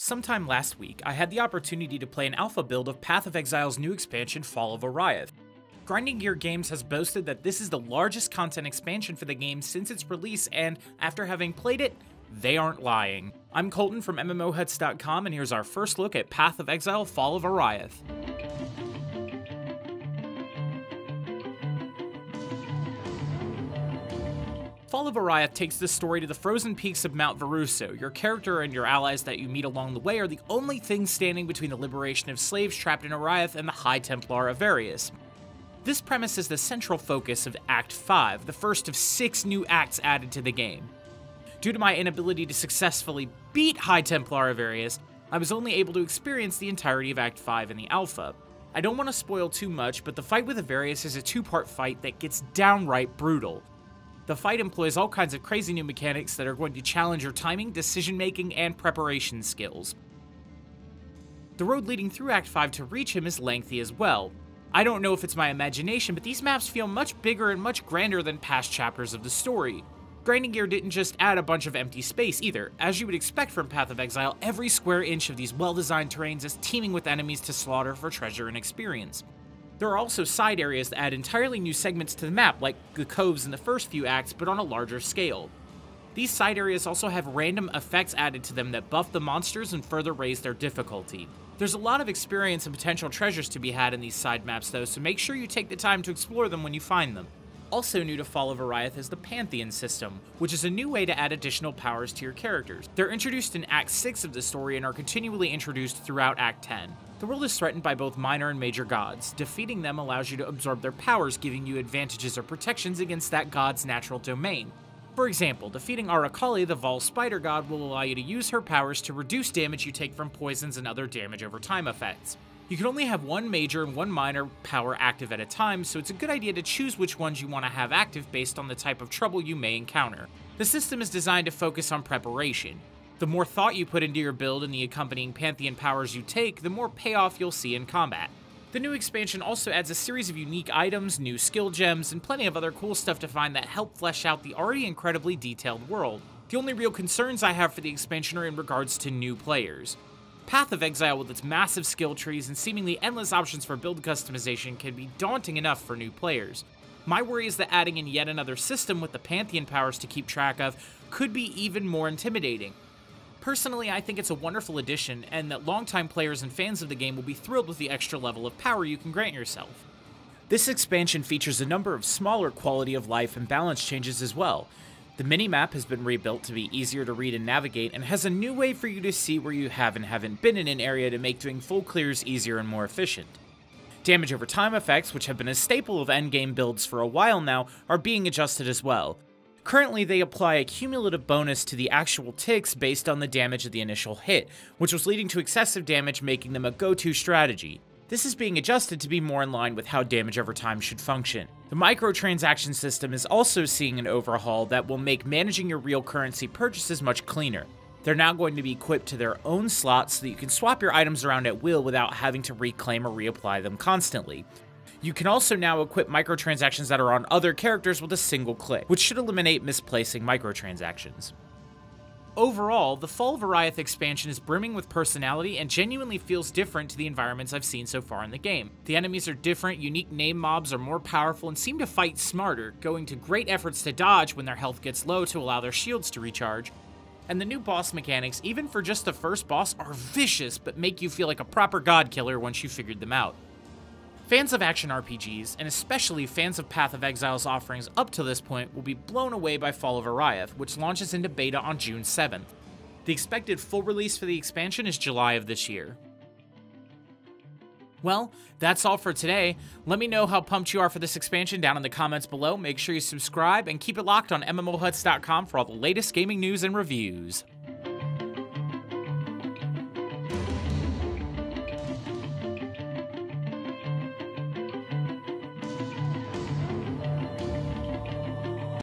Sometime last week, I had the opportunity to play an alpha build of Path of Exile's new expansion, Fall of Oriath. Grinding Gear Games has boasted that this is the largest content expansion for the game since its release, and after having played it, they aren't lying. I'm Colton from MMOHuts.com, and here's our first look at Path of Exile, Fall of Oriath. Fall of Oriath takes the story to the frozen peaks of Mount Veruso. Your character and your allies that you meet along the way are the only things standing between the liberation of slaves trapped in Oriath and the High Templar of Arius. This premise is the central focus of Act 5, the first of 6 new acts added to the game. Due to my inability to successfully beat High Templar of Arius, I was only able to experience the entirety of Act 5 in the alpha. I don't want to spoil too much, but the fight with Arius is a 2-part fight that gets downright brutal. The fight employs all kinds of crazy new mechanics that are going to challenge your timing, decision-making, and preparation skills. The road leading through Act 5 to reach him is lengthy as well. I don't know if it's my imagination, but these maps feel much bigger and much grander than past chapters of the story. Grinding Gear didn't just add a bunch of empty space either. As you would expect from Path of Exile, every square inch of these well-designed terrains is teeming with enemies to slaughter for treasure and experience. There are also side areas that add entirely new segments to the map, like the coves in the first few acts, but on a larger scale. These side areas also have random effects added to them that buff the monsters and further raise their difficulty. There's a lot of experience and potential treasures to be had in these side maps though, so make sure you take the time to explore them when you find them. Also new to Fall of Oriath is the Pantheon system, which is a new way to add additional powers to your characters. They're introduced in Act 6 of the story and are continually introduced throughout Act 10. The world is threatened by both minor and major gods. Defeating them allows you to absorb their powers, giving you advantages or protections against that god's natural domain. For example, defeating Arakali, the Vol Spider God, will allow you to use her powers to reduce damage you take from poisons and other damage over time effects. You can only have one major and one minor power active at a time, so it's a good idea to choose which ones you want to have active based on the type of trouble you may encounter. The system is designed to focus on preparation. The more thought you put into your build and the accompanying Pantheon powers you take, the more payoff you'll see in combat. The new expansion also adds a series of unique items, new skill gems, and plenty of other cool stuff to find that help flesh out the already incredibly detailed world. The only real concerns I have for the expansion are in regards to new players. Path of Exile, with its massive skill trees and seemingly endless options for build customization, can be daunting enough for new players. My worry is that adding in yet another system with the Pantheon powers to keep track of could be even more intimidating. Personally, I think it's a wonderful addition, and that longtime players and fans of the game will be thrilled with the extra level of power you can grant yourself. This expansion features a number of smaller quality of life and balance changes as well. The minimap has been rebuilt to be easier to read and navigate, and has a new way for you to see where you have and haven't been in an area to make doing full clears easier and more efficient. Damage over time effects, which have been a staple of endgame builds for a while now, are being adjusted as well. Currently, they apply a cumulative bonus to the actual ticks based on the damage of the initial hit, which was leading to excessive damage, making them a go-to strategy. This is being adjusted to be more in line with how damage over time should function. The microtransaction system is also seeing an overhaul that will make managing your real currency purchases much cleaner. They're now going to be equipped to their own slots so that you can swap your items around at will without having to reclaim or reapply them constantly. You can also now equip microtransactions that are on other characters with a single click, which should eliminate misplacing microtransactions. Overall, the Fall of Oriath expansion is brimming with personality and genuinely feels different to the environments I've seen so far in the game. The enemies are different, unique name mobs are more powerful, and seem to fight smarter, going to great efforts to dodge when their health gets low to allow their shields to recharge. And the new boss mechanics, even for just the first boss, are vicious but make you feel like a proper god killer once you figured them out. Fans of action RPGs, and especially fans of Path of Exile's offerings up to this point, will be blown away by Fall of Oriath, which launches into beta on June 7th. The expected full release for the expansion is July of this year. Well, that's all for today. Let me know how pumped you are for this expansion down in the comments below. Make sure you subscribe and keep it locked on MMOHuts.com for all the latest gaming news and reviews.